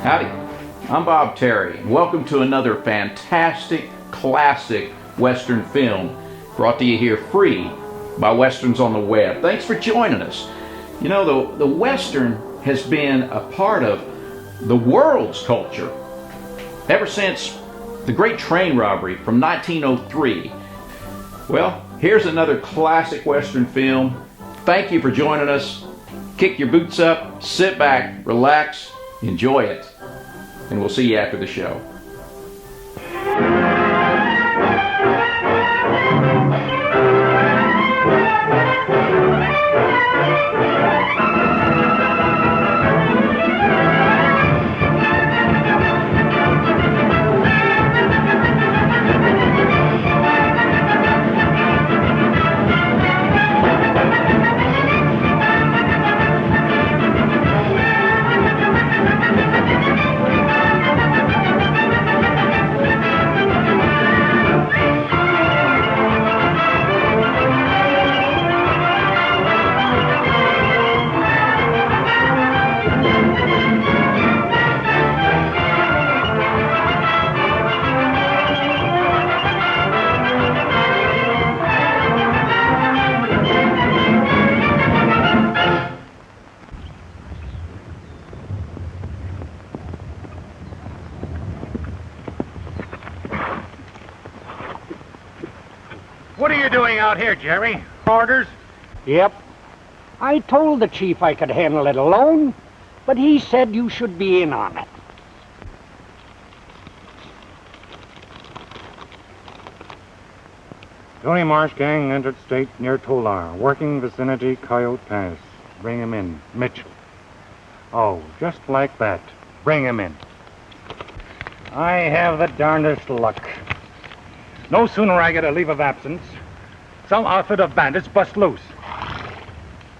Howdy, I'm Bob Terry, and welcome to another fantastic, classic Western film brought to you here free by Westerns on the Web. Thanks for joining us. You know, the Western has been a part of the world's culture ever since the Great Train Robbery from 1903. Well, here's another classic Western film. Thank you for joining us. Kick your boots up, sit back, relax, enjoy it. And we'll see you after the show. What are you doing out here, Jerry? Orders? Yep. I told the chief I could handle it alone, but he said you should be in on it. Tony Marsh gang entered state near Tolar, working vicinity Coyote Pass. Bring him in. Mitchell. Oh, just like that. Bring him in. I have the darndest luck. No sooner I get a leave of absence, some outfit of bandits bust loose.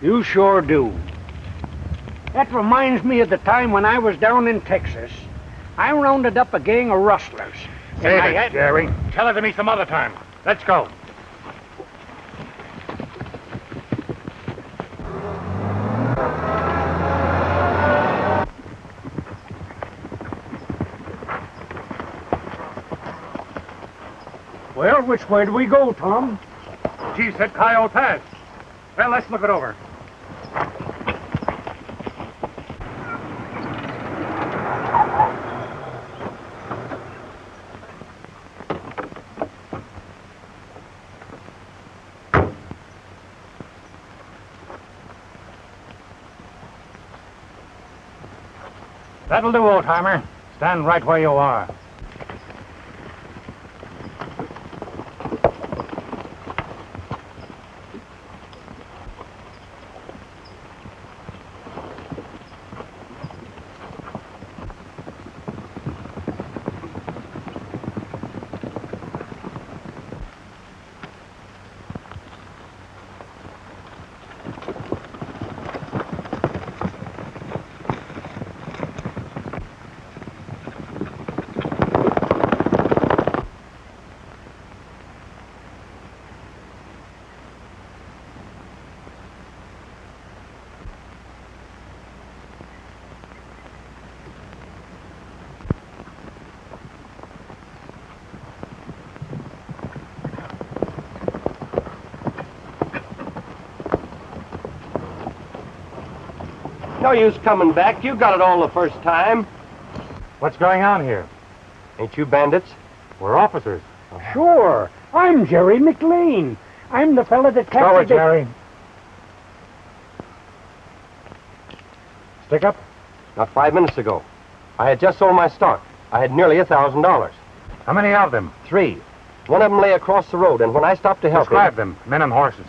You sure do. That reminds me of the time when I was down in Texas. I rounded up a gang of rustlers. Save it, Jerry. Tell it to me some other time. Let's go. Well, which way do we go, Tom? Chief said Coyote Pass. Well, let's look it over. That'll do, old-timer. Stand right where you are. No use coming back. You got it all the first time. What's going on here? Ain't you bandits? We're officers. Sure. I'm Jerry McLean. I'm the fella that Show it, captured Jerry. Stick up. Not 5 minutes ago. I had just sold my stock. I had nearly $1,000. How many of them? 3. One of them lay across the road, and when I stopped to help Describe him, them, men and horses.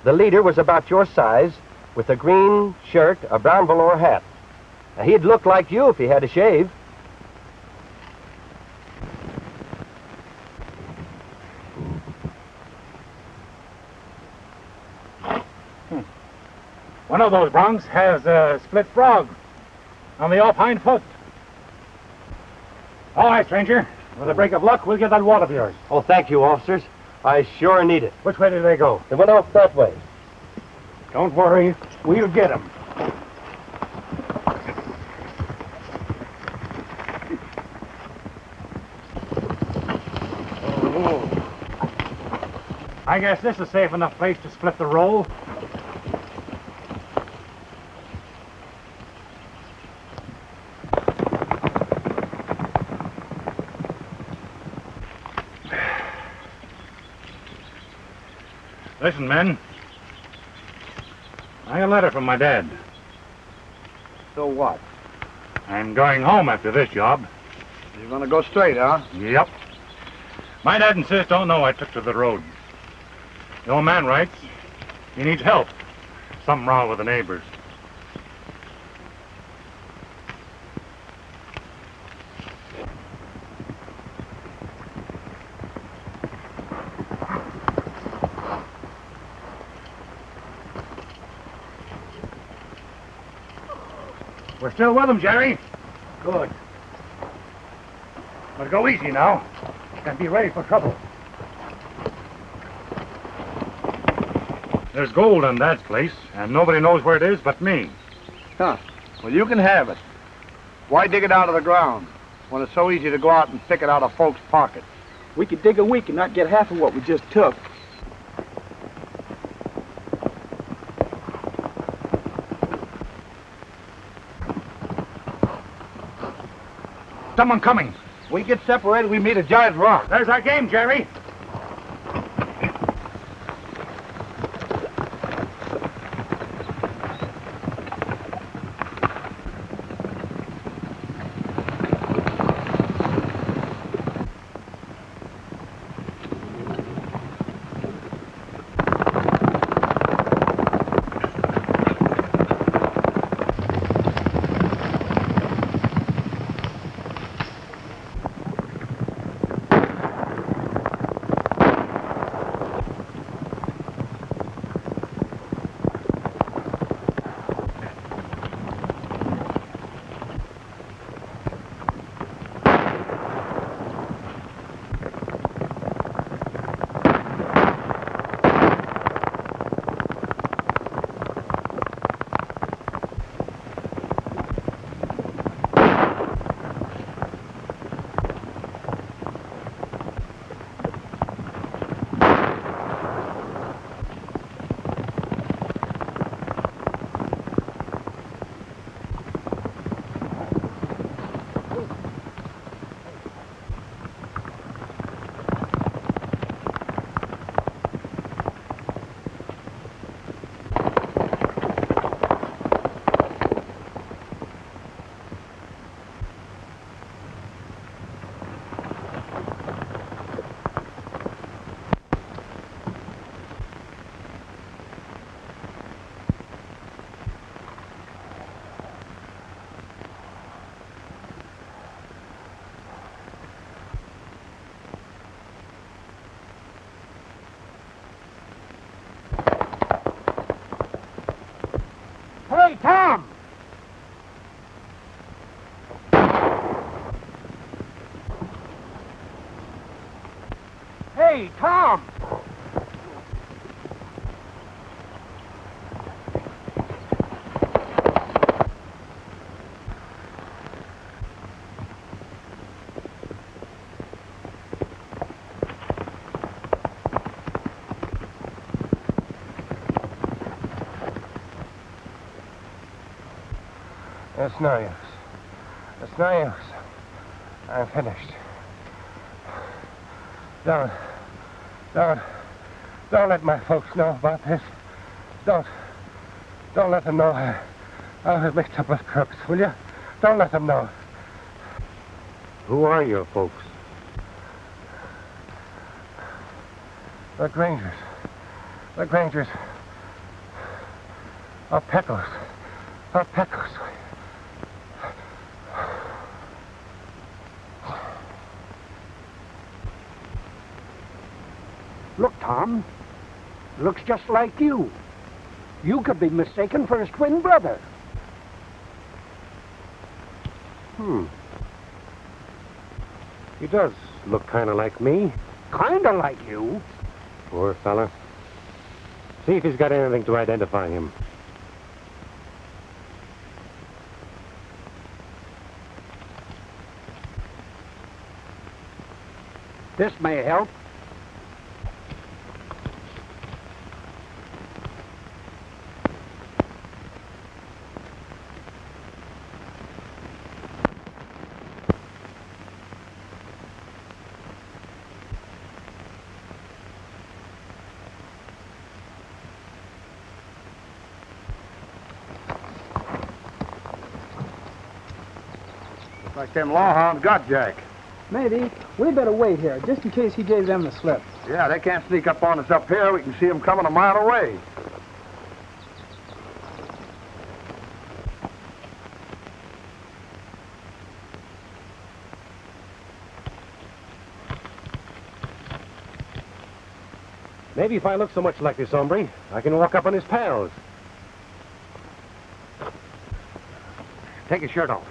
the leader was about your size, with a green shirt, a brown velour hat. Now, he'd look like you if he had a shave. One of those broncs has a split frog on the off hind foot. All right, stranger. With a break of luck, we'll get that wad of yours. Oh, thank you, officers. I sure need it. Which way did they go? They went off that way. Don't worry. We'll get him. I guess this is a safe enough place to split the roll. Listen, men. I got a letter from my dad. So what? I'm going home after this job. You're gonna go straight, huh? Yep. My dad and sis don't know I took to the road. The old man writes he needs help. Something wrong with the neighbors. We're still with them, Jerry. Good. But go easy now. And be ready for trouble. There's gold in Dad's place, and nobody knows where it is but me. Huh. Well, you can have it. Why dig it out of the ground when it's so easy to go out and pick it out of folks' pockets? We could dig a week and not get half of what we just took. Someone coming. We get separated, we meet a giant rock. There's our game, Jerry. Hey, Tom! Hey, Tom! It's no use. It's no use. I'm finished. Don't let my folks know about this. Don't let them know I was mixed up with crooks, will you? Don't let them know. Who are your folks? The Grangers. The Grangers. Of Pecos. Of Pecos. Look, Tom. Looks just like you. You could be mistaken for his twin brother. He does look kind of like me. Kinda like you. Poor fella. See if he's got anything to identify him. This may help. Like them lawhounds got Jack. Maybe. We better wait here, just in case he gave them the slip. Yeah, they can't sneak up on us up here. We can see them coming a mile away. Maybe if I look so much like this hombre, I can walk up on his pals. Take his shirt off.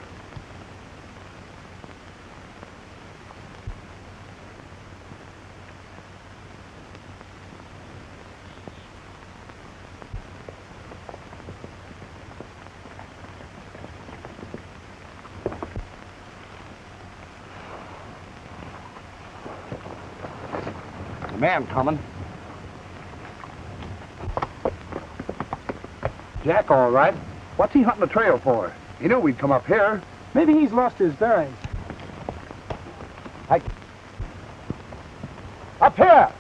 The man coming. Jack, all right. What's he hunting the trail for? He knew we'd come up here. Maybe he's lost his bearings. Up here!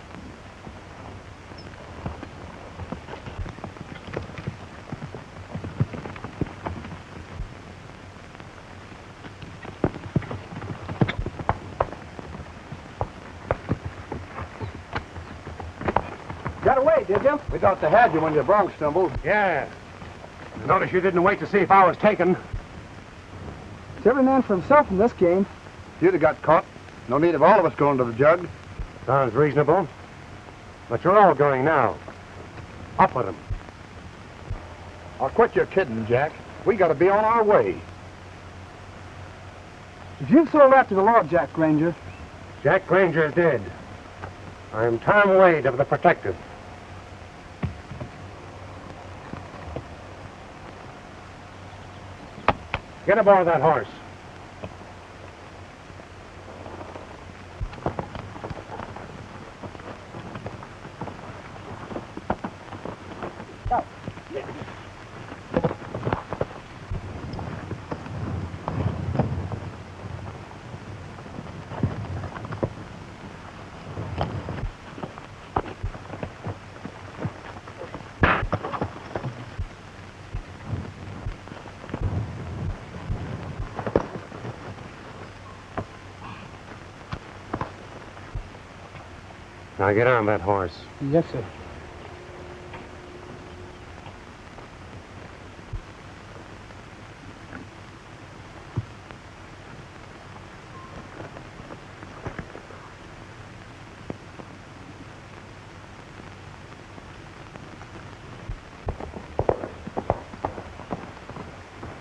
Got away, did you? We thought they had you when your bronc stumbled. Yeah. Notice you didn't wait to see if I was taken. It's every man for himself in this game. You'd have got caught. No need of all of us going to the jug. Sounds reasonable. But you're all going now. Up with him. I'll quit your kidding, Jack. We gotta be on our way. If you've sold after the law, Jack Granger, Jack Granger is dead. I am Tom Wade of the Protective. Get aboard that horse. Now get on that horse. yes, sir.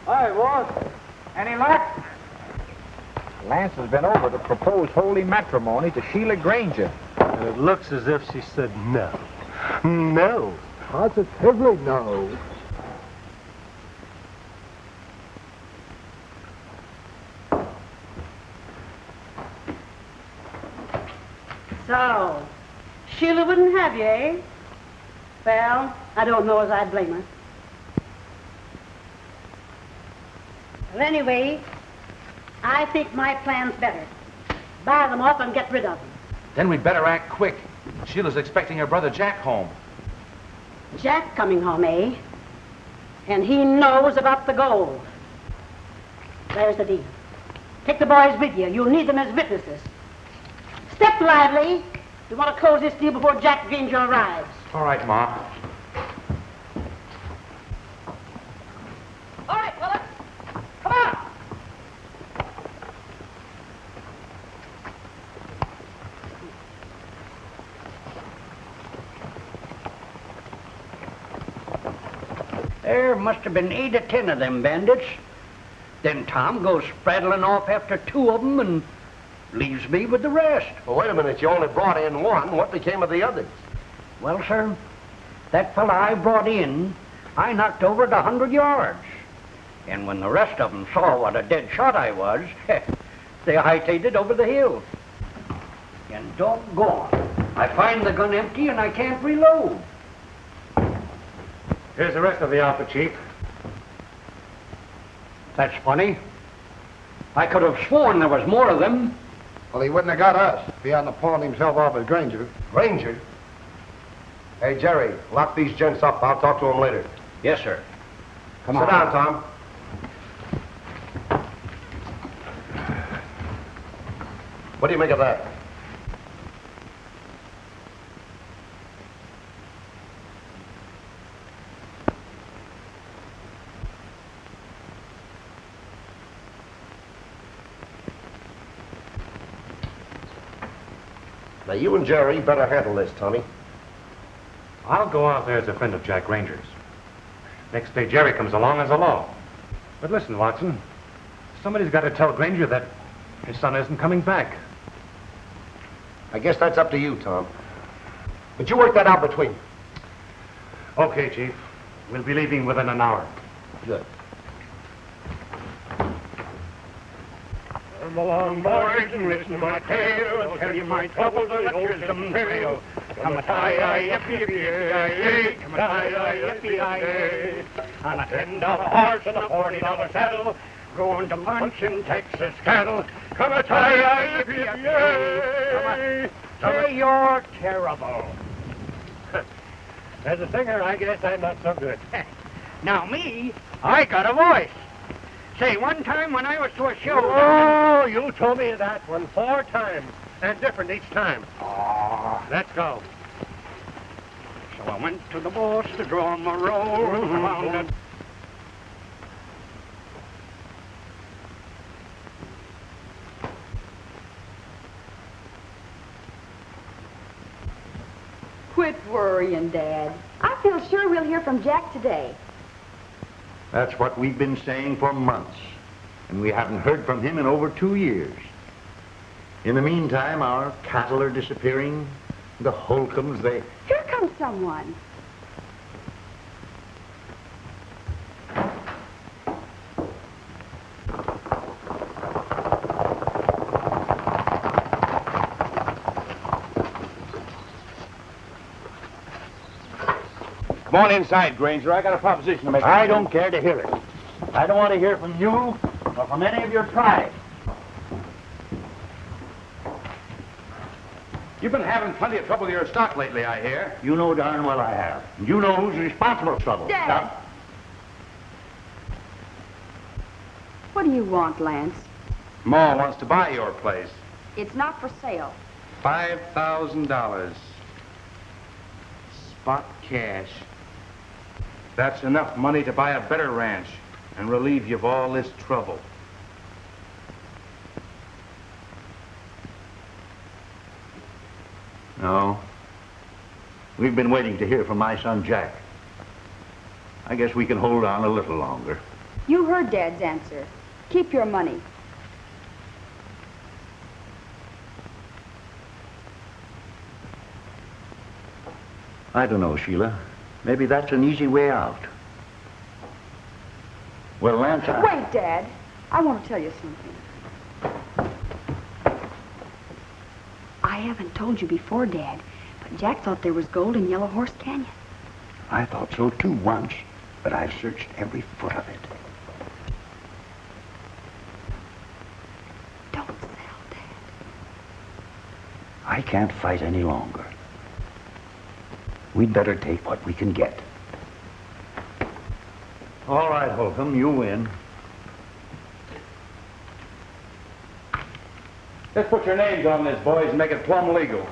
Hi, boss. Any luck? Lance has been over to propose holy matrimony to Sheila Granger. And it looks as if she said no. No. Positively no. So, Sheila wouldn't have you, eh? Well, I don't know as I'd blame her. Well, anyway, I think my plan's better. Buy them off and get rid of them. Then we'd better act quick. Sheila's expecting her brother Jack home. Jack coming home, eh? And he knows about the gold. There's the deal. Take the boys with you. You'll need them as witnesses. Step lively. We want to close this deal before Jack Granger arrives. All right, Ma. All right, fellas. Come on. There must have been 8 or 10 of them bandits. Then Tom goes spraddling off after 2 of them and leaves me with the rest. Well, wait a minute. You only brought in 1. What became of the others? Well, sir, that fella I brought in, I knocked over at 100 yards. And when the rest of them saw what a dead shot I was, they hightailed over the hill. And doggone, I find the gun empty and I can't reload. Here's the rest of the outfit, Chief. That's funny. I could have sworn there was more of them. Well, he wouldn't have got us if he hadn't pawned himself off as Granger. Granger? Hey, Jerry, lock these gents up. I'll talk to them later. Yes, sir. Come Sit on. down, Tom. What do you make of that? Now, you and Jerry better handle this, Tommy. I'll go out there as a friend of Jack Ranger's. Next day, Jerry comes along as a law. But listen, Watson, somebody's got to tell Granger that his son isn't coming back. I guess that's up to you, Tom. But you work that out between you. Okay, Chief. We'll be leaving within an hour. Good. Come along, boys, and listen to my tale. I'll tell you my troubles and let some trail. Come a tie, yippee-yippee-yi-yay. Come a tie, yippee-yi-yay. On a $10 horse and a $40 saddle, going to punch in Texas cattle. Come a tie, yippee-yippee-yay. Say you're terrible. As a singer, I guess I'm not so good. Now me, I got a voice. Say, one time when I was to a show... Oh, you told me that one 4 times, and different each time. Oh, let's go. So I went to the boss to draw my roll. Quit worrying, Dad. I feel sure we'll hear from Jack today. That's what we've been saying for months, and we haven't heard from him in over 2 years. In the meantime, our cattle are disappearing. The Hulcoms, they... Here comes someone. Come on inside, Granger. I got a proposition to make. I don't care to hear it. I don't want to hear from you or from any of your tribe. You've been having plenty of trouble with your stock lately, I hear. You know darn well I have. And you know who's responsible for trouble. Dad! Now, What do you want, Lance? Ma wants to buy your place. It's not for sale. $5,000. Spot cash. That's enough money to buy a better ranch and relieve you of all this trouble. No. We've been waiting to hear from my son, Jack. I guess we can hold on a little longer. You heard Dad's answer. Keep your money. I don't know, Sheila. Maybe that's an easy way out. Well, Lance, Wait, Dad. I want to tell you something. I haven't told you before, Dad, but Jack thought there was gold in Yellow Horse Canyon. I thought so too once, but I've searched every foot of it. Don't sell, Dad. I can't fight any longer. We'd better take what we can get. All right, Hulcom, you win. Let's put your names on this, boys, and make it plumb legal.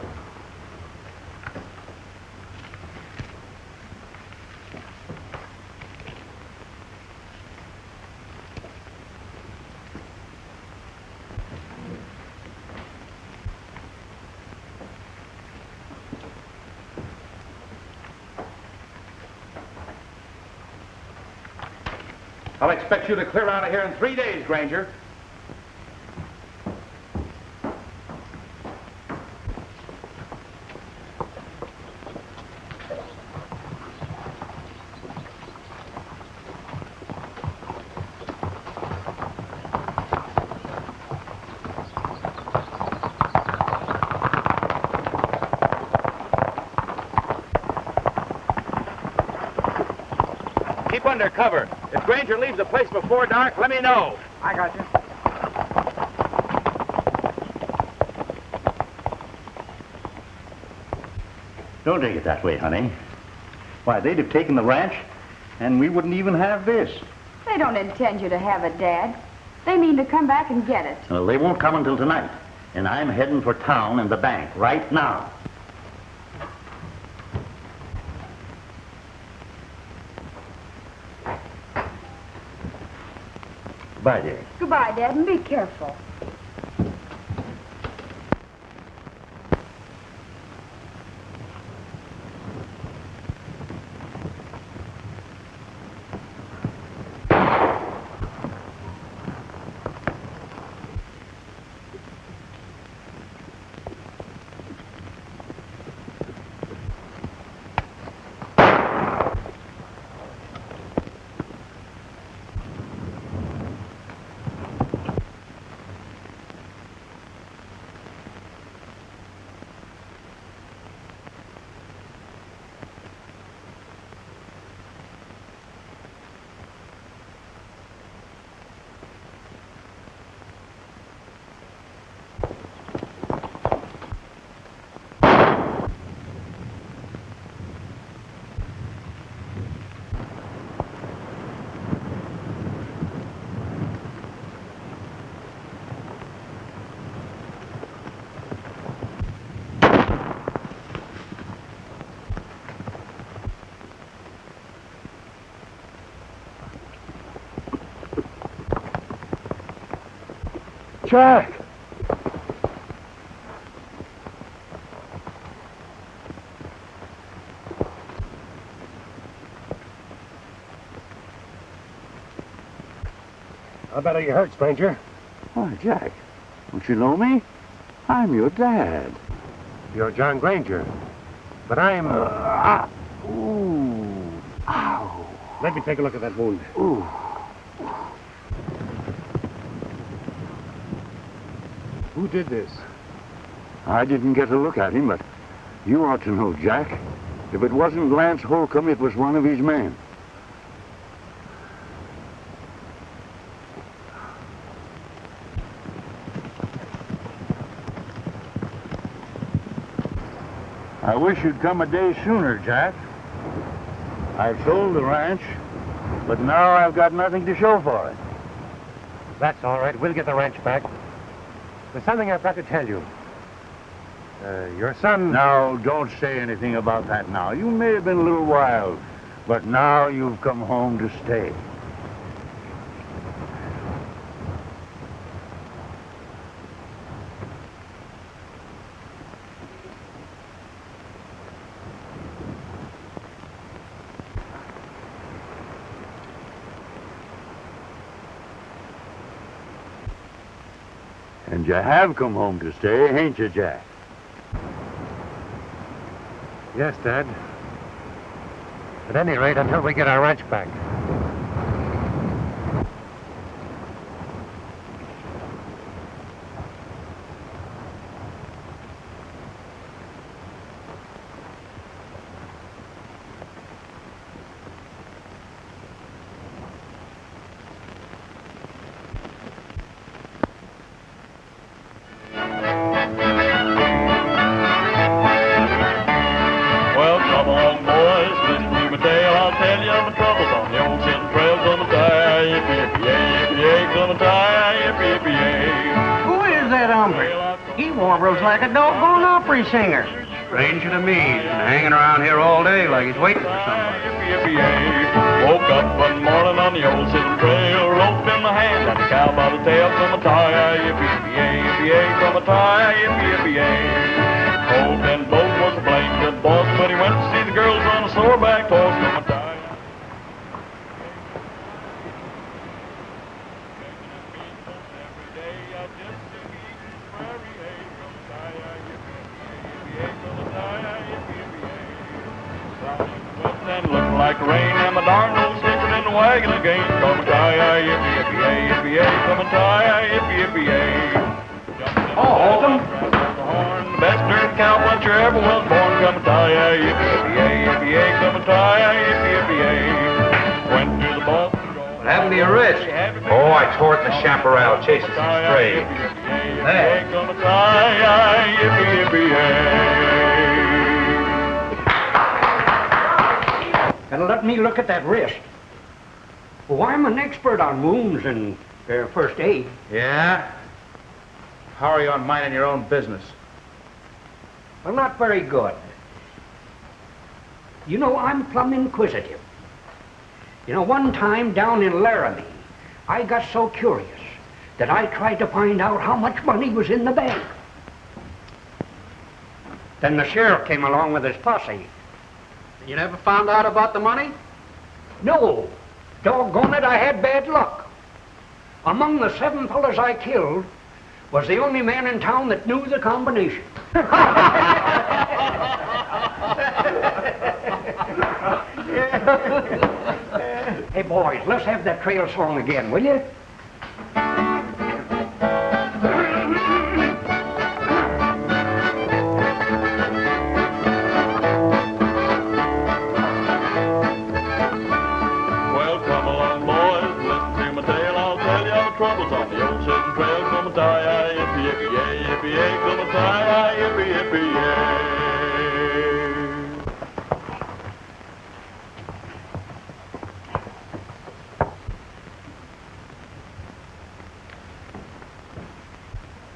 I'll expect you to clear out of here in 3 days, Granger. Keep under cover. If Granger leaves the place before dark, let me know. I got you. Don't take it that way, honey. Why, they'd have taken the ranch, and we wouldn't even have this. They don't intend you to have it, Dad. They mean to come back and get it. Well, they won't come until tonight. And I'm heading for town and the bank right now. Goodbye, dear. Goodbye, Dad, and be careful. Jack! How bad are you hurt, stranger? Why, Jack, don't you know me? I'm your dad. You're John Granger. But I'm... Ooh. Ow. Let me take a look at that wound. Ooh. Who did this? I didn't get a look at him, but you ought to know, Jack. If it wasn't Lance Hulcom, it was one of his men. I wish you'd come a day sooner, Jack. I've sold the ranch, but now I've got nothing to show for it. That's all right. We'll get the ranch back. There's something I've got to tell you. Your son... Now, don't say anything about that now. You may have been a little wild, but now you've come home to stay. And you have come home to stay, ain't you, Jack? Yes, Dad. At any rate, until we get our ranch back. Like a doggone opera singer. Stranger to me. He's been hanging around here all day like he's waiting for somebody. Woke up one morning on the old Chisholm Trail, rope in my hand and a cow by the tail from a tie, yippee-yippee-yay, from a tie, yippee-yippee-yay. Old Ben Boat was a blame good boss, but he went to see the girls on a soreback horse from a tie. Like rain and my darn old sleeping in the wagon again. Come and tie, yippee-yippee-yay, yippee-yay, come and tie, yippee-yippee-yay. Oh, Hulcom. The best dirt cowpuncher ever was born. Come and tie, yippee-yippee-yay, yippee-yay, come and tie, yippee-yippee-yay. Went to the boss. What happened to your wrist? Oh, I tore it in the chaparral chasing some strays. There. Come and tie, yippee-yippee-yay. And let me look at that wrist. Well, I'm an expert on wounds and first aid. Yeah? How are you on minding your own business? Well, not very good. You know, I'm plumb inquisitive. You know, one time down in Laramie, I got so curious that I tried to find out how much money was in the bank. Then the sheriff came along with his posse. You never found out about the money? No. Doggone it, I had bad luck. Among the 7 fellas I killed was the only man in town that knew the combination. Hey, boys, let's have that trail song again, will you? Well, come along, boys, listen to my tale. I'll tell you all the troubles on the old sitting trail. Come a tie, yippee, yippee, yay, yippee, yay. Come a tie, yippee, yippee, yay.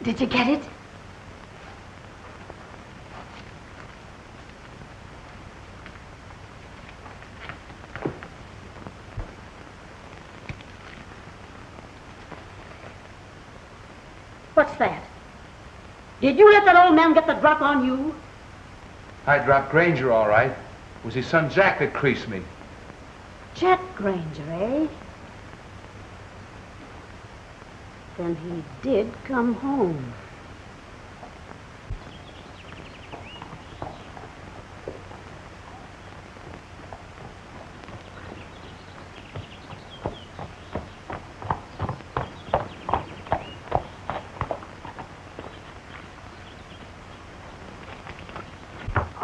Did you get it? What's that? Did you let that old man get the drop on you? I dropped Granger, all right. It was his son Jack that creased me. Jack Granger, eh? Then he did come home.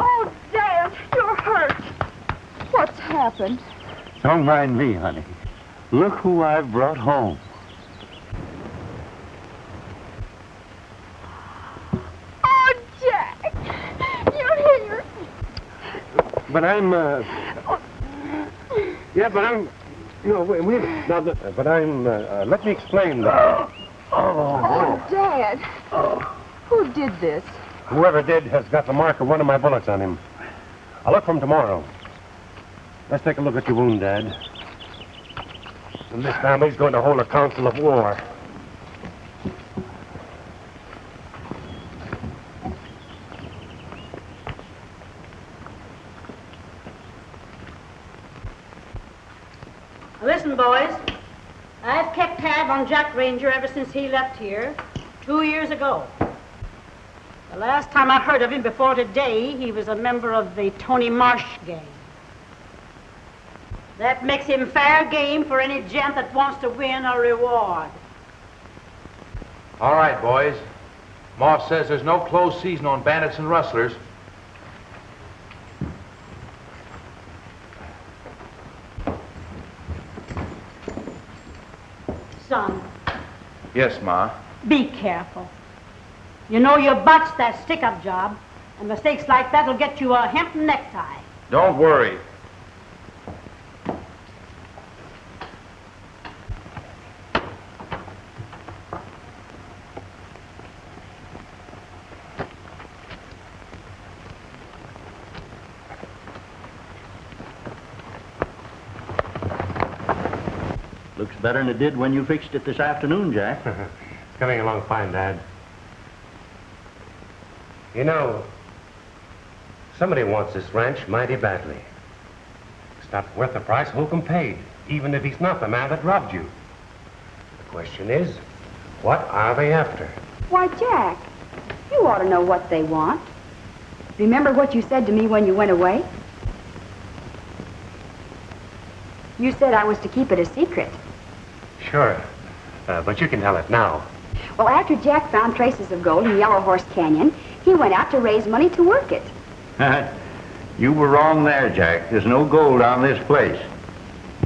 Oh, Dad, you're hurt. What's happened? Don't mind me, honey. Look who I've brought home. Oh, Jack! You're here. But I'm, yeah, but I'm, no, wait a minute. Now, but I'm, let me explain that. Oh, Dad. Who did this? Whoever did has got the mark of one of my bullets on him. I'll look for him tomorrow. Let's take a look at your wound, Dad. And this family's going to hold a council of war. Listen, boys. I've kept tab on Jack Granger ever since he left here 2 years ago. The last time I heard of him before today, he was a member of the Tony Marsh gang. That makes him fair game for any gent that wants to win a reward. All right, boys. Moss says there's no closed season on bandits and rustlers. Son, Yes, Ma. be careful. You know you botched that stick-up job, and mistakes like that will get you a hempen necktie. Don't worry. Looks better than it did when you fixed it this afternoon, Jack. It's coming along fine, Dad. You know, somebody wants this ranch mighty badly. It's not worth the price Hulcom paid, even if he's not the man that robbed you. The question is, what are they after? Why, Jack, you ought to know what they want. Remember what you said to me when you went away? You said I was to keep it a secret. Sure, but you can tell it now. Well, after Jack found traces of gold in Yellow Horse Canyon, he went out to raise money to work it. You were wrong there, Jack. There's no gold on this place.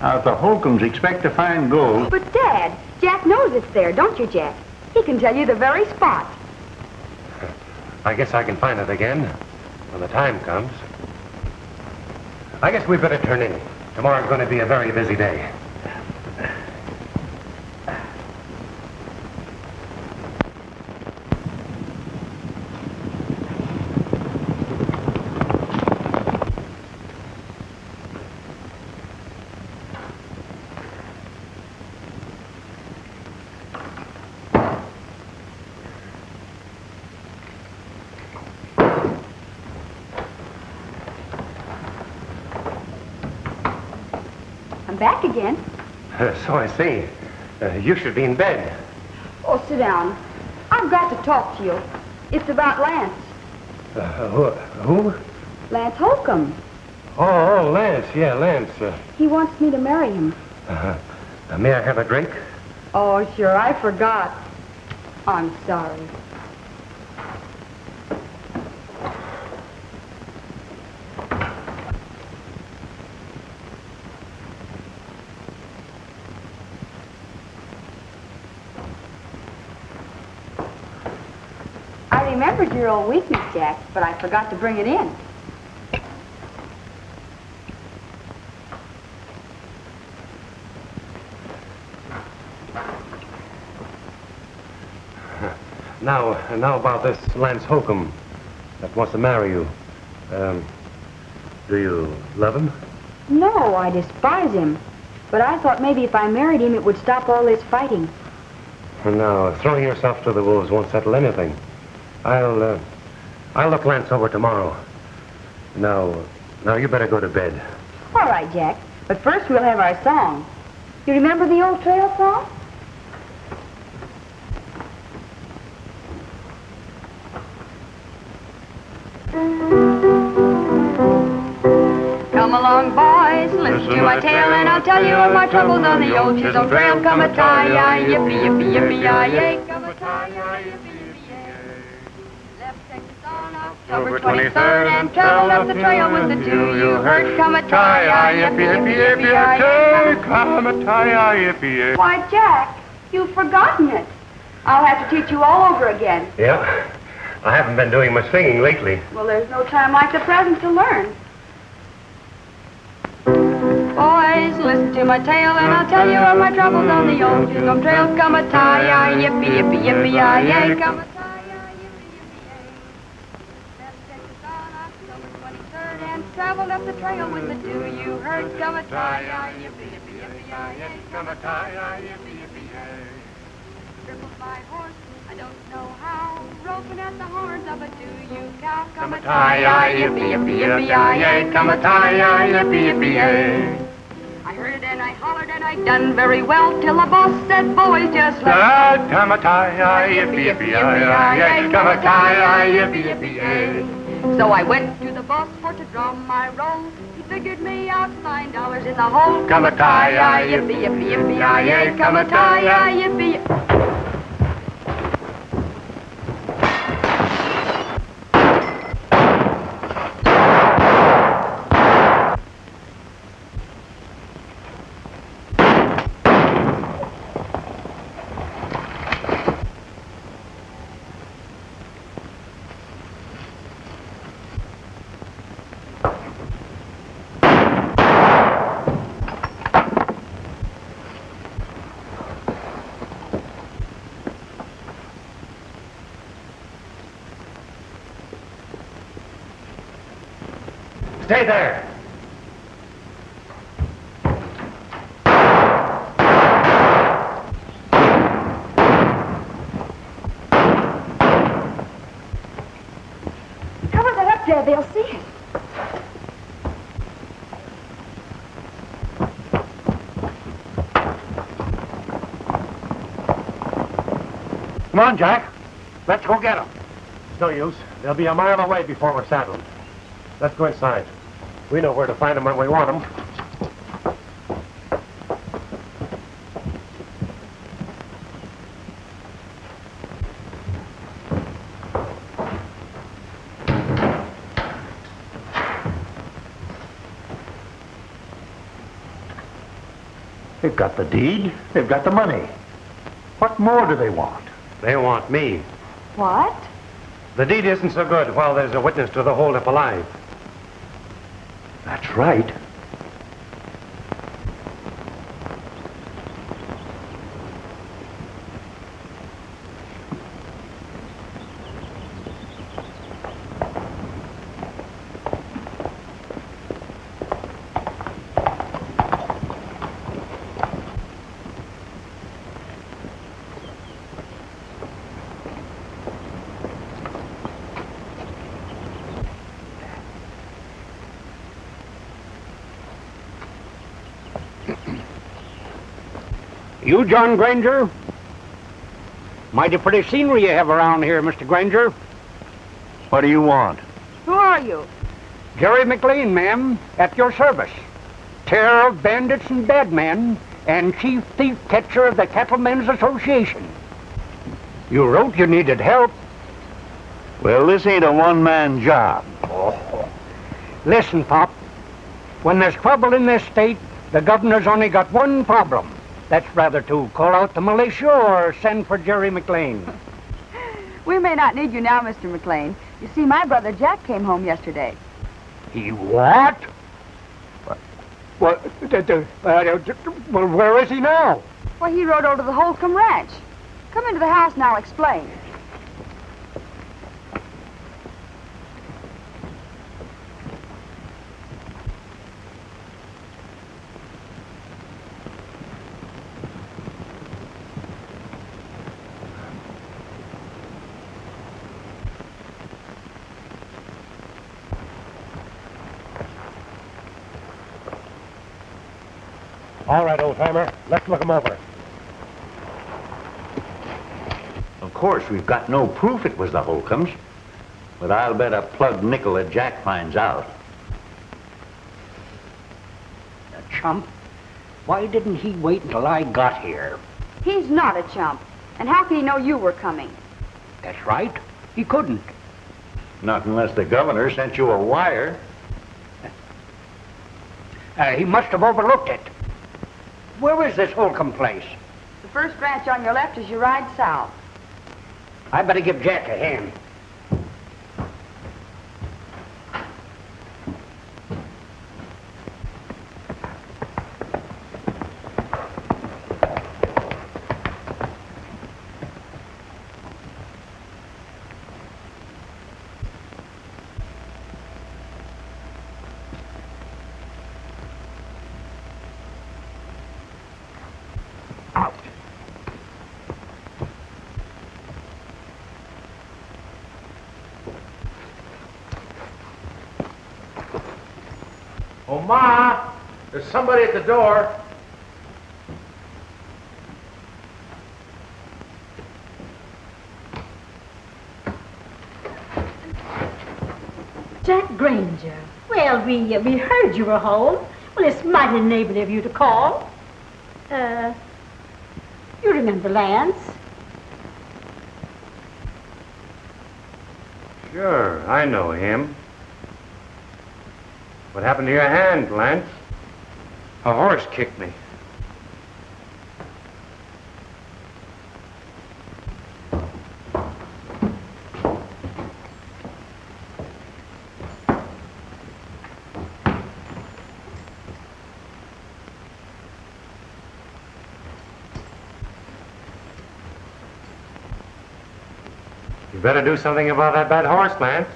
Now, if the Holcombs expect to find gold... But, Dad, Jack knows it's there, don't you, Jack? He can tell you the very spot. I guess I can find it again when the time comes. I guess we better turn in. Tomorrow's going to be a very busy day. I'm back again. So I see. You should be in bed. Oh, sit down. I've got to talk to you. It's about Lance. Who? Lance Holcom. Oh, Lance. Yeah, Lance. He wants me to marry him. May I have a drink? Oh, sure. I forgot. I'm sorry. I remembered your old weakness, Jack, but I forgot to bring it in. Now about this Lance Holcom that wants to marry you. Do you love him? No, I despise him. But I thought maybe if I married him, it would stop all this fighting. No, throwing yourself to the wolves won't settle anything. I'll look Lance over tomorrow. Now you better go to bed. All right, Jack. But first we'll have our song. You remember the old trail song? Come along, boys, listen to my tale, and I'll tell you of my troubles on the old Chisholm Trail. Come a tie-yi, yippee, yippee, yippee-yi-yay. Come a tie-yi, yippee, yippee-yay. Left Texas on October 23rd and traveled up the trail with the two you heard. Come a tie-yi, yippee, yippee, yippee-yi-yay. Come a tie-yi, yippee. Why, Jack, you've forgotten it. I'll have to teach you all over again. Yeah, I haven't been doing much singing lately. Well, there's no time like the present to learn. Boys, listen to my tale, and I'll tell you of my troubles on the old Chisholm Trail. Come a tie-yi, yippee, yippee, yippee-yi-yay. Come a tie-yi, yippee, yippee-yay. Left Texas on October 23rd and traveled up the trail with the two you heard. Come a tie-yi, yippee, yippee, yippee-yi-yay. Come a tie-yi, yippee, yippee-yay. Crippled by horse, I don't know how, roping at the horns of a two-you cow. Come a tie-yi, yippee, yippee, yippee-yi-yay. Come a tie-yi, yippee, yippee-yay. I heard and I hollered and I done very well till the boss said, boys, just let Come a tie-yi, yippee, yippee, yippee, come a tie-yi, yippee, yippee. So I went to the boss for to draw my roll. He figured me out $9 in the hole. Come a tie-yi, yippee, yippee, yippee, come a tie-yi, yippee. Stay there. Cover that up there, they'll see it. Come on, Jack. Let's go get them. It's no use. They'll be a mile away before we're saddled. Let's go inside. We know where to find them when we want them. They've got the deed. They've got the money. What more do they want? They want me. What? The deed isn't so good while there's a witness to the holdup alive. That's right. You, John Granger? Mighty pretty scenery you have around here, Mr. Granger. What do you want? Who are you? Jerry McLean, ma'am, at your service. Terror of bandits and bad men, and chief thief catcher of the Cattlemen's Association. You wrote you needed help. Well, this ain't a one-man job. Oh. Listen, Pop. When there's trouble in this state, the governor's only got one problem. That's rather to call out the militia or send for Jerry McLean. We may not need you now, Mr. McLean. You see, my brother Jack came home yesterday. He what? Well, where is he now? Well, he rode over to the Hulcom ranch. Come into the house and I'll explain. All right, old-timer, let's look him over. Of course, we've got no proof it was the Holcombs, but I'll bet a plug nickel that Jack finds out. The chump? Why didn't he wait until I got here? He's not a chump. And how could he know you were coming? That's right. He couldn't. Not unless the governor sent you a wire. He must have overlooked it. Where is this Holcomb place? The first ranch on your left as you ride south. I better give Jack a hand. Oh, Ma, there's somebody at the door. Jack Granger. Well, we heard you were home. Well, it's mighty neighborly of you to call. You remember Lance? Sure, I know him. What happened to your hand, Lance? A horse kicked me. You better do something about that bad horse, Lance.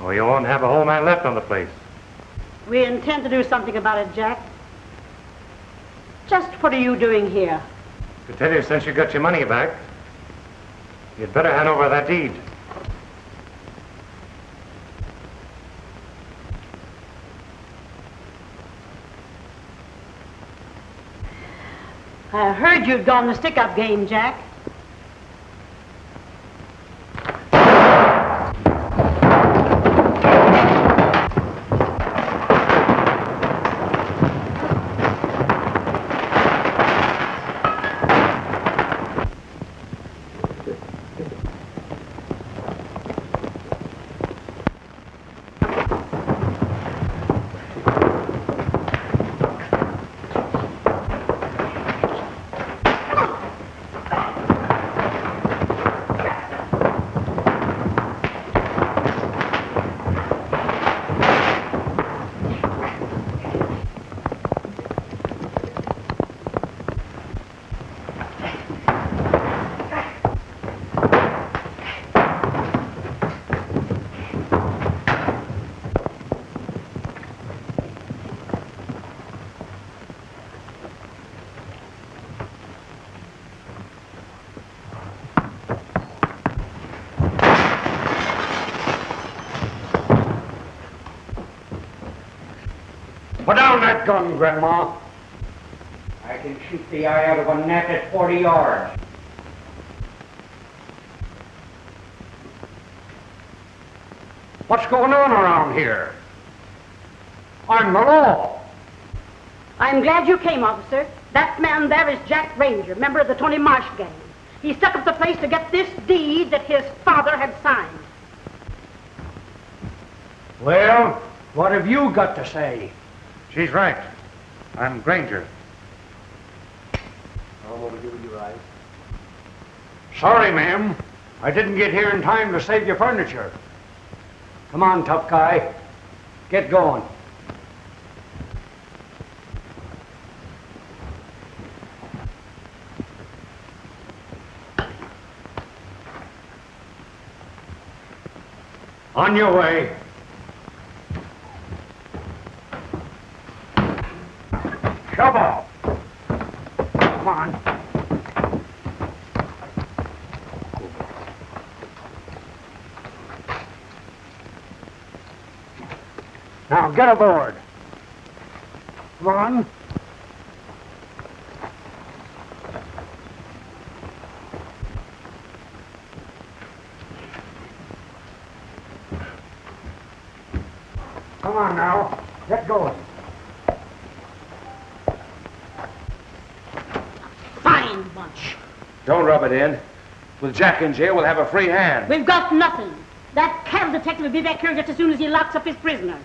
Or you won't have a whole man left on the place. We intend to do something about it, Jack. Just what are you doing here? To tell you, since you got your money back, you'd better hand over that deed. I heard you'd gone the stick-up game, Jack. Put down that gun, Grandma. I can shoot the eye out of a gnat at 40 yards. What's going on around here? I'm the law. I'm glad you came, officer. That man there is Jack Ranger, member of the Tony Marsh gang. He stuck up the place to get this deed that his father had signed. Well, what have you got to say? She's right. I'm Granger. Sorry, ma'am. I didn't get here in time to save your furniture. Come on, tough guy. Get going. On your way. Shove off. Come on. Now get aboard. Come on. Come on now. Get going. Fine bunch. Don't rub it in. With Jack in jail, we'll have a free hand. We've got nothing. That cattle detective will be back here just as soon as he locks up his prisoner.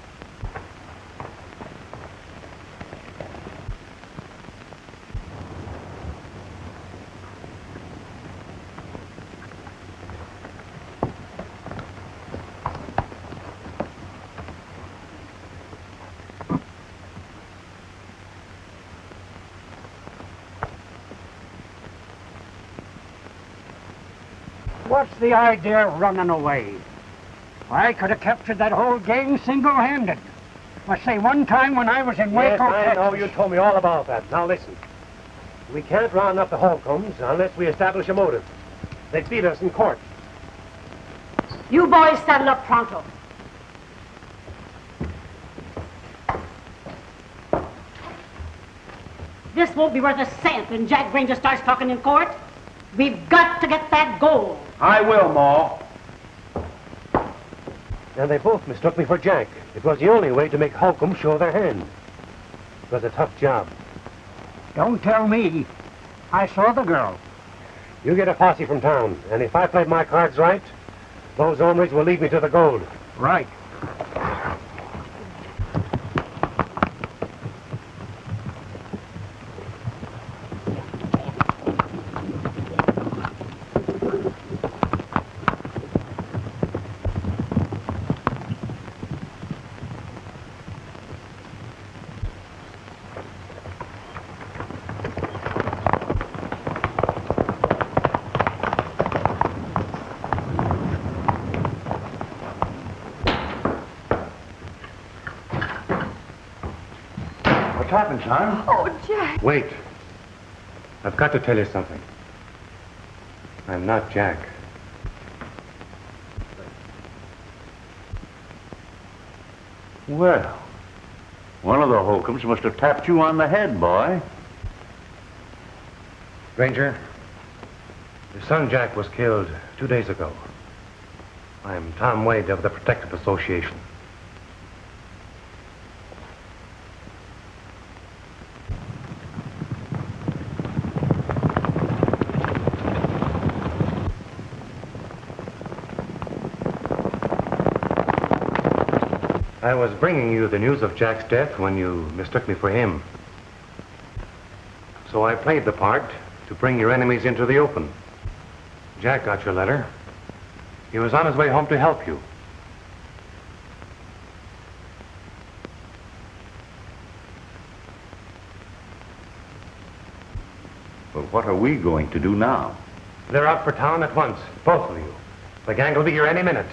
What's the idea of running away? I could have captured that whole gang single-handed. But say, one time when I was in Waco, I know. Texas- You told me all about that. Now listen. We can't round up the Hulcoms unless we establish a motive. They'd beat us in court. You boys saddle up pronto. This won't be worth a cent when Jack Granger starts talking in court. We've got to get that gold. I will, Ma. And they both mistook me for Jack. It was the only way to make Hulcom show their hand. It was a tough job. Don't tell me. I saw the girl. You get a posse from town, and if I played my cards right, those hombres will lead me to the gold. Right. What's happened, son? Oh, Jack. Wait. I've got to tell you something. I'm not Jack. Well, one of the Holcombs must have tapped you on the head, boy. Granger, your son Jack was killed 2 days ago. I'm Tom Wade of the Protective Association. I was bringing you the news of Jack's death when you mistook me for him. So I played the part to bring your enemies into the open. Jack got your letter. He was on his way home to help you. But what are we going to do now? They're out for town at once, both of you. The gang will be here any minute.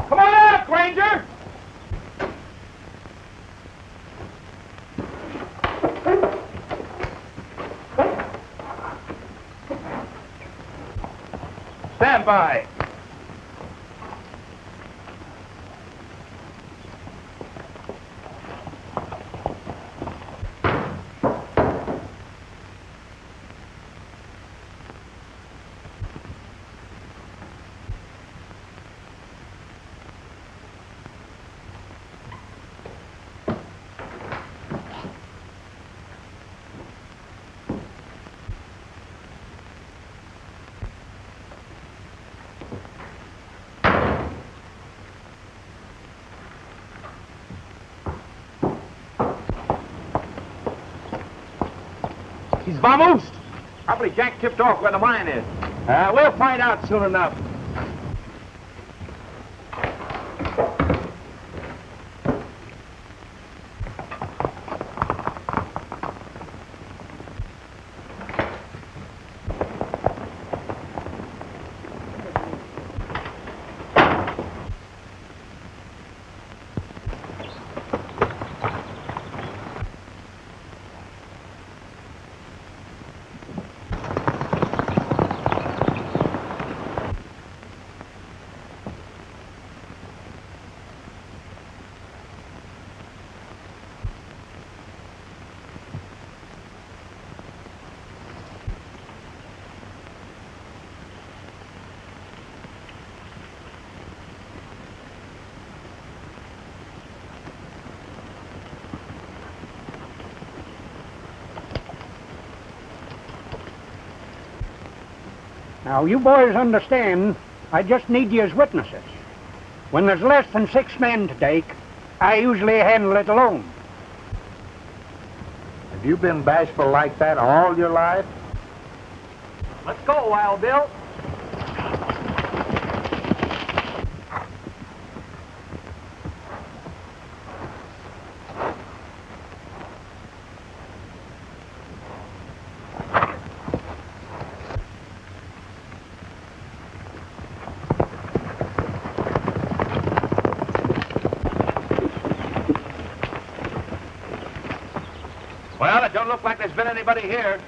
Come on out, Granger! Stand by. He's vamoosed. Probably Jack tipped off where the mine is. We'll find out soon enough. Now, you boys understand, I just need you as witnesses. When there's less than 6 men to take, I usually handle it alone. Have you been bashful like that all your life? Let's go, Wild Bill. Well, it don't look like there's been anybody here.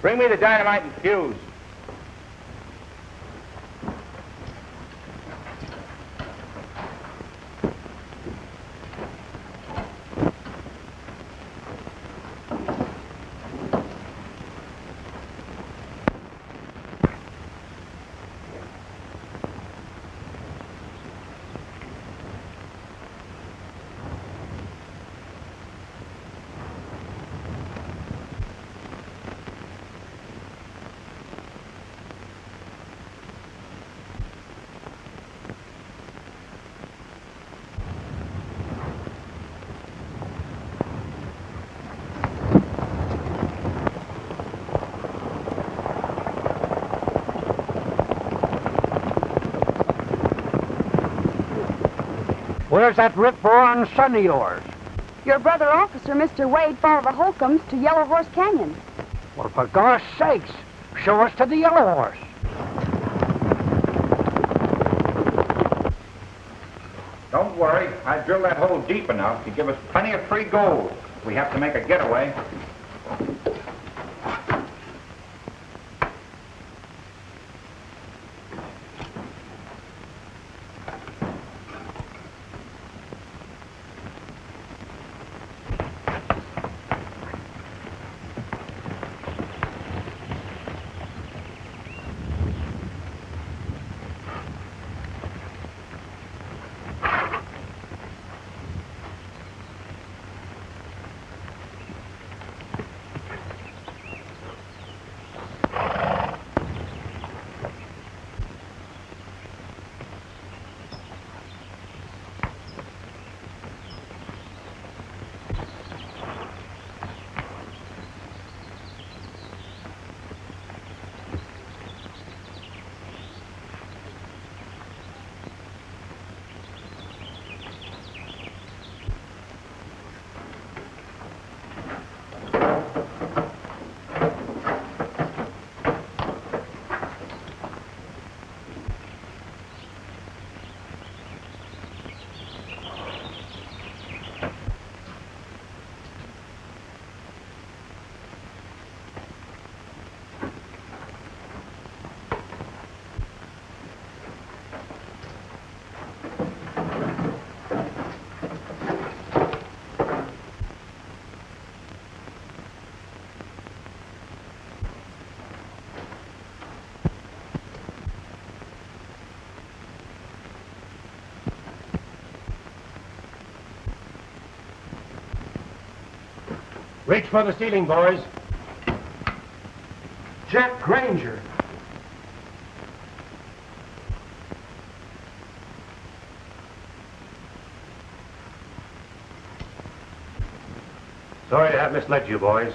Bring me the dynamite and fuse. Where's that rip-roaring son of yours? Your brother officer, Mr. Wade, followed the Hulcoms to Yellow Horse Canyon. Well, for gosh sakes, show us to the Yellow Horse. Don't worry, I drilled that hole deep enough to give us plenty of free gold. We have to make a getaway. Reach for the ceiling, boys. Jack Granger. Sorry to have misled you, boys.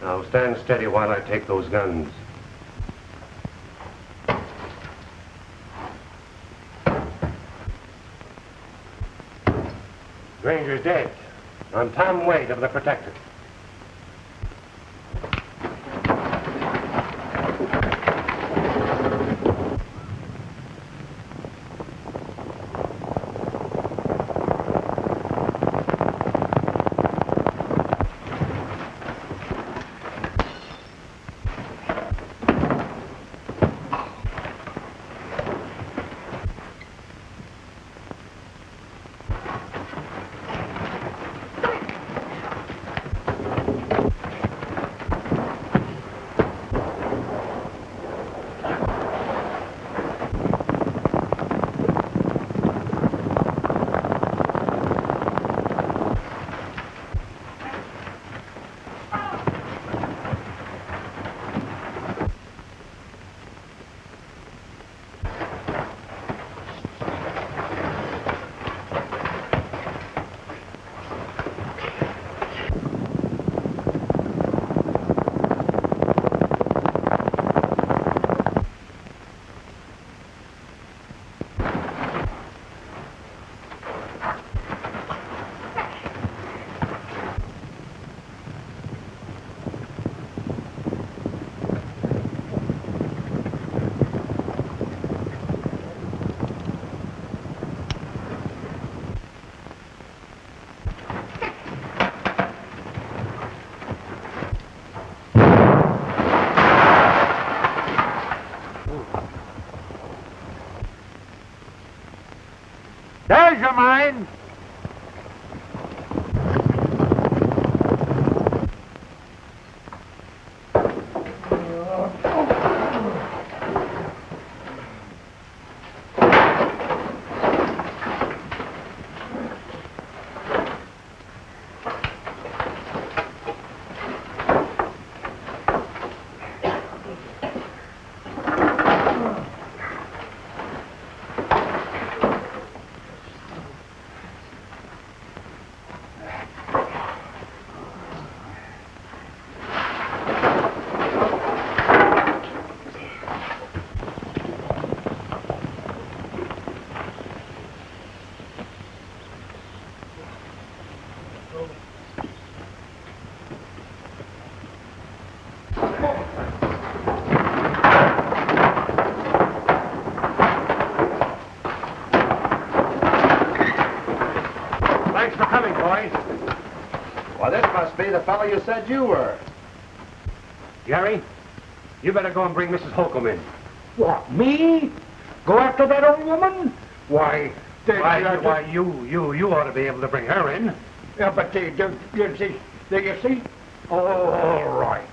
Now stand steady while I take those guns. Granger's dead. I'm Tom Wade of the Protector. There's your mine. Thanks for coming, boys. Well, this must be the fellow you said you were. Jerry, you better go and bring Mrs. Hulcom in. What, me? Go after that old woman? Why, you ought to be able to bring her in. Yeah, but you see? Oh, all right.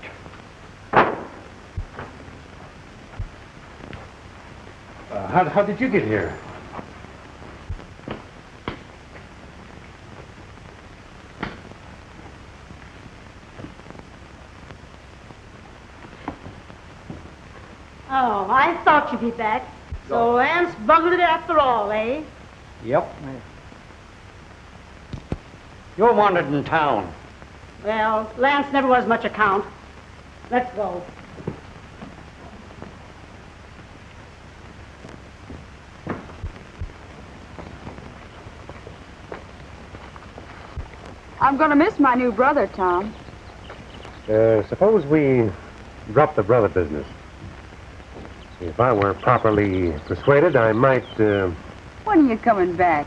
How did you get here? Oh, I thought you'd be back. So Lance bungled it after all, eh? Yep. You're wanted in town. Well, Lance never was much account. Let's go. I'm gonna miss my new brother, Tom. Suppose we drop the brother business. If I were properly persuaded, I might, When are you coming back?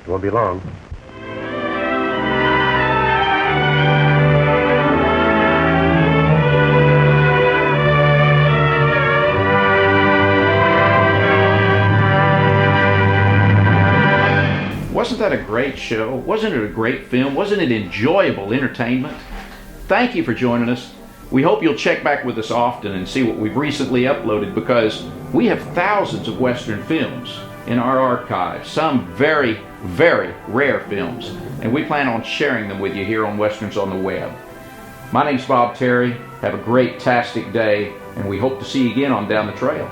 it won't be long. Wasn't that a great show? Wasn't it a great film? Wasn't it enjoyable entertainment? Thank you for joining us. We hope you'll check back with us often and see what we've recently uploaded, because we have thousands of Western films in our archives, some very, very rare films, and we plan on sharing them with you here on Westerns on the Web. My name's Bob Terry. Have a great-tastic day, and we hope to see you again on Down the Trail.